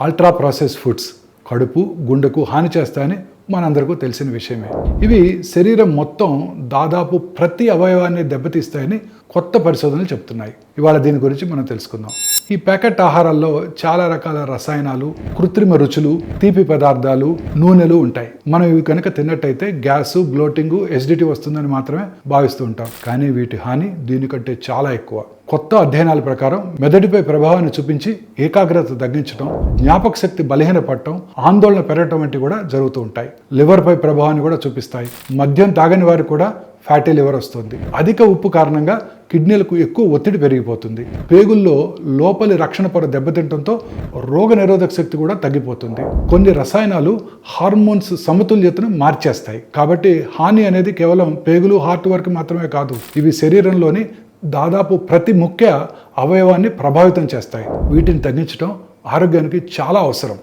Ultra process foods కడుపు గుండెకు హాని చేస్తాయని మనందరికీ తెలిసిన విషయమే. ఇవి శరీరం మొత్తం దాదాపు ప్రతి అవయవాన్ని దెబ్బతీస్తాయని కొత్త పరిశోధనలు చెప్తున్నాయి. ఇవాళ దీని గురించి మనం తెలుసుకుందాం. ఈ ప్యాకెట్ ఆహారాల్లో చాలా రకాల రసాయనాలు, కృత్రిమ రుచులు, తీపి పదార్థాలు, నూనెలు ఉంటాయి. మనం ఇవి కనుక తిన్నట్టయితే గ్యాస్, బ్లోటింగ్, ఎసిడిటీ వస్తుందని మాత్రమే భావిస్తూ ఉంటాం. కానీ వీటి హాని దీనికంటే చాలా ఎక్కువ. కొత్త అధ్యయనాల ప్రకారం మెదడుపై ప్రభావాన్ని చూపించి ఏకాగ్రత తగ్గించడం, జ్ఞాపక శక్తి బలహీనపడటం, ఆందోళన పెరగటం వంటివి కూడా జరుగుతూ ఉంటాయి. లివర్పై ప్రభావాన్ని కూడా చూపిస్తాయి. మద్యం తాగని వారికి కూడా ఫ్యాటీ లివర్ వస్తుంది. అధిక ఉప్పు కారణంగా కిడ్నీలకు ఎక్కువ ఒత్తిడి పెరిగిపోతుంది. పేగుల్లో లోపలి రక్షణ పొర దెబ్బతింటంతో రోగ నిరోధక శక్తి కూడా తగ్గిపోతుంది. కొన్ని రసాయనాలు హార్మోన్స్ సమతుల్యతను మార్చేస్తాయి. కాబట్టి హాని అనేది కేవలం పేగులు, హార్ట్ వరకు మాత్రమే కాదు. ఇవి శరీరంలోని దాదాపు ప్రతి ముఖ్య అవయవాన్ని ప్రభావితం చేస్తాయి. వీటిని తగ్గించడం ఆరోగ్యానికి చాలా అవసరం.